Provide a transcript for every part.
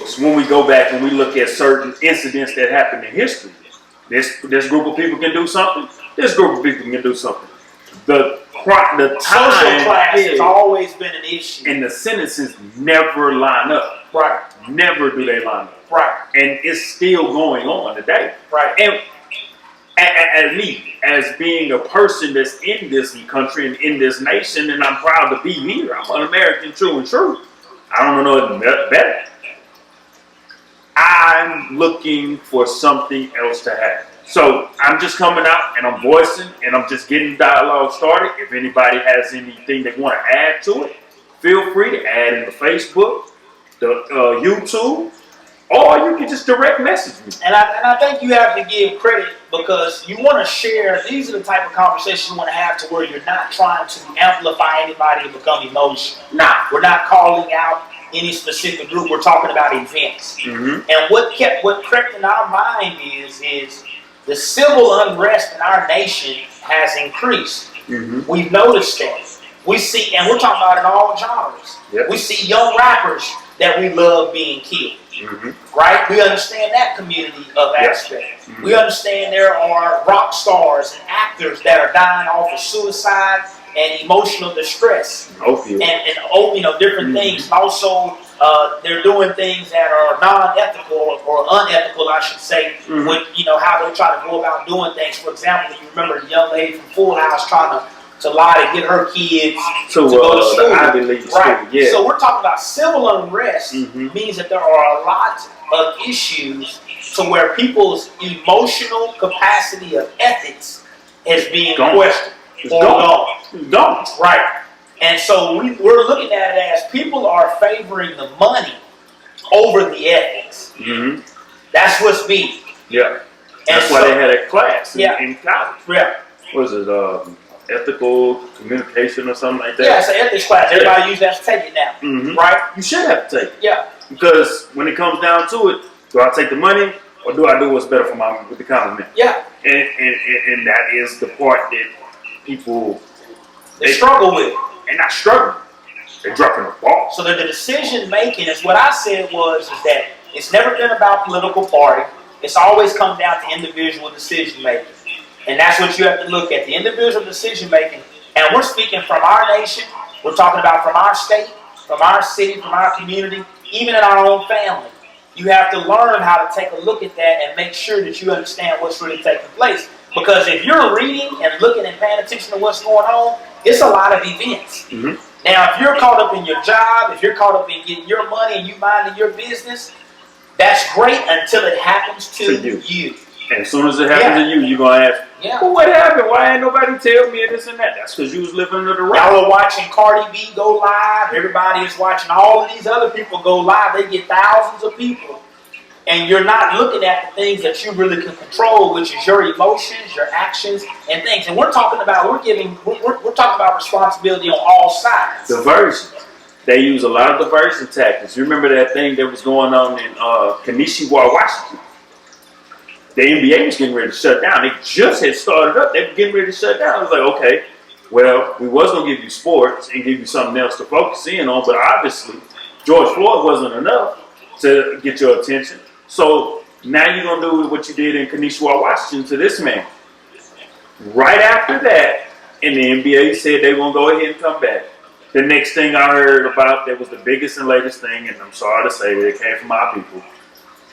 So when we go back and we look at certain incidents that happened in history, this group of people can do something. This group of people can do something. The time, social class has always been an issue, and the sentences never line up. Right. Never do they line up. Right. And it's still going on today. Right. And as me, as being a person that's in this country and in this nation, and I'm proud to be here. I'm an American, true and true. I don't know nothing better. I'm looking for something else to happen. So I'm just coming out and I'm voicing and I'm just getting dialogue started. If anybody has anything they want to add to it, feel free to add in the Facebook, the YouTube, or you can just direct message me. And I think you have to give credit because you want to share. These are the type of conversations you want to have to where you're not trying to amplify anybody and become emotional. Nah, we're not calling out any specific group. We're talking about events. Mm-hmm. And what crept in our mind is the civil unrest in our nation has increased. Mm-hmm. We've noticed that. We see, and we're talking about in all genres. Yep. We see young rappers that we love being killed. Mm-hmm. Right? We understand that community of aspect. Mm-hmm. We understand there are rock stars and actors that are dying off of suicide and emotional distress. Opioid. And different things. Also, they're doing things that are non-ethical or unethical, I should say, with how they try to go about doing things. For example, you remember the young lady from Full House trying to lie to get her kids to go to school. The Ivy League right. School. Yeah. So we're talking about civil unrest means that there are a lot of issues to where people's emotional capacity of ethics is being questioned. Gone. Right. And so we're looking at it as people are favoring the money over the ethics. Mm-hmm. That's what's being. Yeah. That's why they had a class in college. Yeah. What was it? Ethical communication or something like that? Yeah, it's an ethics class. Everybody usually has to take it now. Mm-hmm. Right? You should have to take it. Yeah. Because when it comes down to it, do I take the money or do I do what's better for with the common man? Yeah. And that is the part that people they struggle with. They're not struggling. They're dropping the ball. So the decision making is what I said is that it's never been about political party. It's always come down to individual decision making. And that's what you have to look at, the individual decision making. And we're speaking from our nation. We're talking about from our state, from our city, from our community, even in our own family. You have to learn how to take a look at that and make sure that you understand what's really taking place. Because if you're reading and looking and paying attention to what's going on, it's a lot of events. Mm-hmm. Now, if you're caught up in your job, if you're caught up in getting your money and you minding your business, that's great until it happens to you. And as soon as it happens to you, you're going to ask, well, what happened? Why ain't nobody tell me this and that? That's because you was living under the rock. Y'all are watching Cardi B go live. Everybody is watching all of these other people go live. They get thousands of people. And you're not looking at the things that you really can control, which is your emotions, your actions, and things. And we're talking about, we're talking about responsibility on all sides. Diversion. They use a lot of diversion tactics. You remember that thing that was going on in Kanishiwa, Washington? The NBA was getting ready to shut down. They just had started up. They were getting ready to shut down. I was like, okay, well, we was going to give you sports and give you something else to focus in on, but obviously George Floyd wasn't enough to get your attention. So now you're going to do what you did in Kanishiwa, Washington to this man. Right after that, and the NBA said they were going to go ahead and come back. The next thing I heard about that was the biggest and latest thing, and I'm sorry to say it came from our people.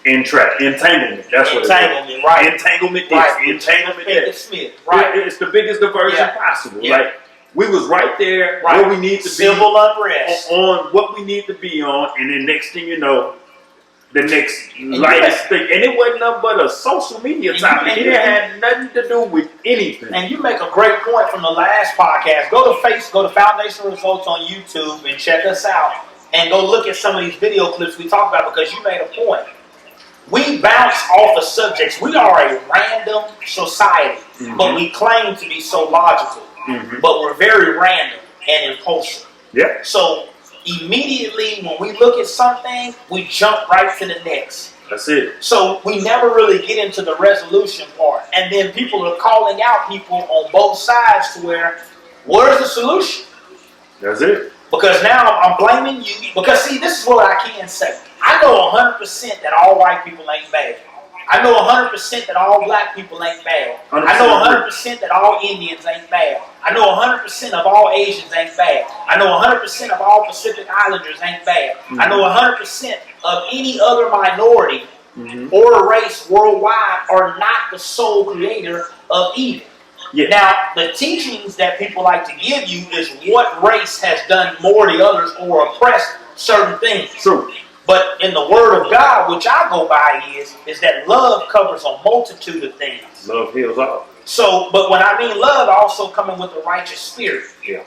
Entanglement. That's what it is. Entanglement, right. Entanglement this. Right. Entanglement that. Smith. Right. It's the biggest diversion possible. Yeah. Like, we was right there where we need to Civil unrest. On what we need to be on, and then next thing you know, the next lightest thing. And it wasn't nothing but a social media topic. It had nothing to do with anything. And you make a great point from the last podcast. Go to Foundational Results on YouTube and check us out. And go look at some of these video clips we talked about because you made a point. We bounce off of subjects. We are a random society, but we claim to be so logical. But we're very random and impulsive. Yeah. So immediately when we look at something, we jump right to the next. That's it. So we never really get into the resolution part. And then people are calling out people on both sides to where's the solution? That's it. Because now I'm blaming you. Because see, this is what I can say. I know 100% that all white people ain't bad. I know 100% that all black people ain't bad. I know 100% that all Indians ain't bad. I know 100% of all Asians ain't bad. I know 100% of all Pacific Islanders ain't bad. I know 100% of any other minority or race worldwide are not the sole creator of evil. Yeah. Now, the teachings that people like to give you is what race has done more to others or oppressed certain things. True. But in the Word of God, which I go by is that love covers a multitude of things. Love heals all. So, but when I mean love, also coming with a righteous spirit. Yeah.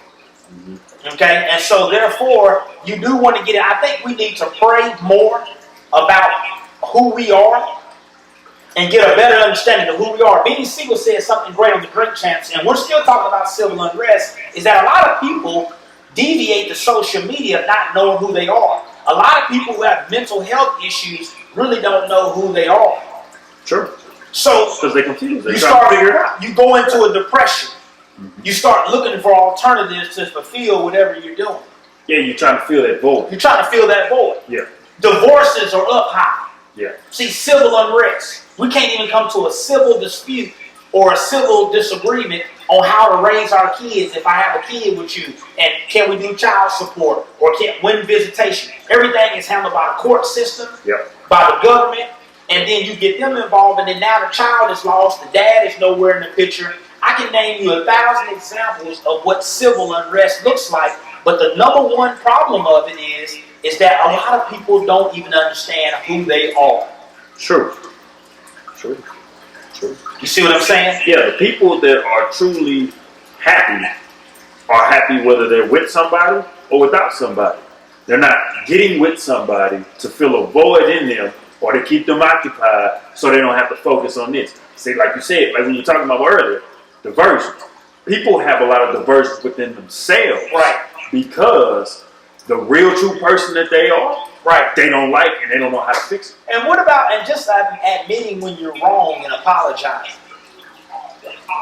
Okay? And so therefore, you do want to get it. I think we need to pray more about who we are and get a better understanding of who we are. Benny Siegel said something great on the Drink Champs, and we're still talking about civil unrest, is that a lot of people deviate to social media not knowing who they are. A lot of people who have mental health issues really don't know who they are. Sure. So because they're confused. You go into a depression. You start looking for alternatives to fulfill whatever you're doing. Yeah, you're trying to fill that void. You're trying to fill that void. Yeah. Divorces are up high. Yeah. See, civil unrest. We can't even come to a civil dispute or a civil disagreement on how to raise our kids if I have a kid with you. And can we do child support? Or when visitation? Everything is handled by the court system, by the government, and then you get them involved, and then now the child is lost, the dad is nowhere in the picture. I can name you 1,000 examples of what civil unrest looks like, but the number one problem of it is that a lot of people don't even understand who they are. True. You see what I'm saying? Yeah, the people that are truly happy are happy whether they're with somebody or without somebody. They're not getting with somebody to fill a void in them or to keep them occupied so they don't have to focus on this. See, like you said, like when you were talking about earlier, diversion. People have a lot of diversions within themselves. Right. Because the real true person that they are, they don't like and they don't know how to fix it. And what about, and just admitting when you're wrong and apologizing?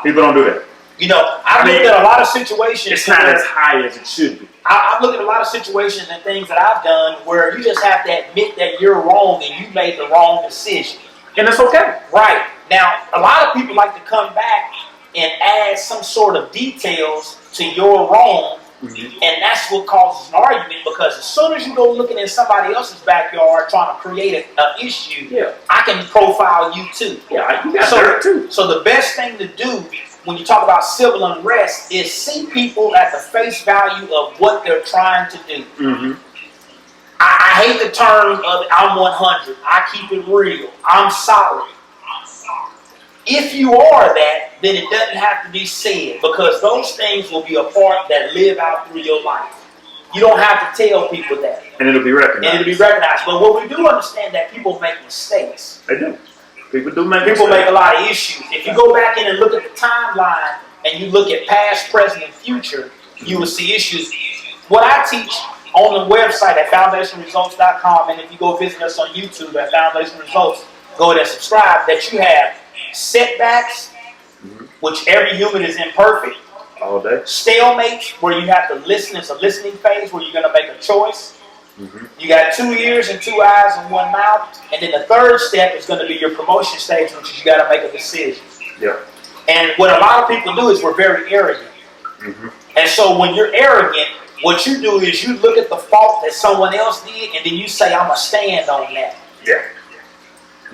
People don't do that. You know, I've looked at a lot of situations. It's not as high as it should be. I've looked at a lot of situations and things that I've done where you just have to admit that you're wrong and you made the wrong decision. And it's okay. Right. Now, a lot of people like to come back and add some sort of details to your wrong. And that's what causes an argument, because as soon as you go looking in somebody else's backyard trying to create an issue, I can profile you too. Yeah, you got dirt too. So the best thing to do when you talk about civil unrest is see people at the face value of what they're trying to do. I hate the term of I'm 100. I keep it real. I'm solid. If you are that, then it doesn't have to be said, because those things will be a part that live out through your life. You don't have to tell people that. And it'll be recognized. But what we do understand that people make mistakes. They do. People do make mistakes. People make a lot of issues. If you go back in and look at the timeline and you look at past, present, and future, you will see issues. What I teach on the website at foundationresults.com, and if you go visit us on YouTube at Foundation Results, go there and subscribe, that you have setbacks, which every human is imperfect. All day. Stalemates, where you have to listen. It's a listening phase where you're going to make a choice. You got 2 ears and 2 eyes and 1 mouth. And then the third step is going to be your promotion stage, which is you got to make a decision. And what a lot of people do is we're very arrogant. And so when you're arrogant, what you do is you look at the fault that someone else did, and then you say, I'm going to stand on that.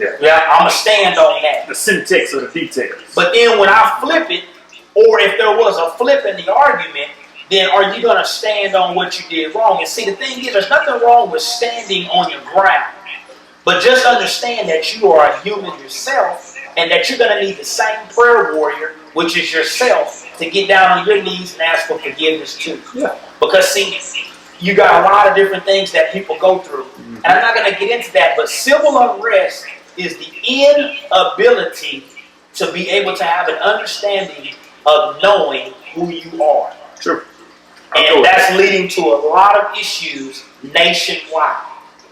I'm going to stand on that. The syntax of the details. But then when I flip it, or if there was a flip in the argument, then are you going to stand on what you did wrong? And see, the thing is, there's nothing wrong with standing on your ground. But just understand that you are a human yourself, and that you're going to need the same prayer warrior, which is yourself, to get down on your knees and ask for forgiveness too. Because see, you got a lot of different things that people go through. And I'm not going to get into that, but civil unrest is the inability to be able to have an understanding of knowing who you are. True. And that's leading to a lot of issues nationwide.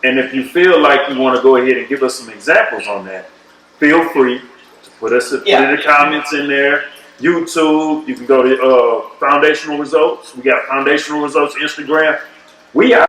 And if you feel like you want to go ahead and give us some examples on that, feel free to put in the comments in there. YouTube, you can go to Foundational Results. We got Foundational Results Instagram. We out.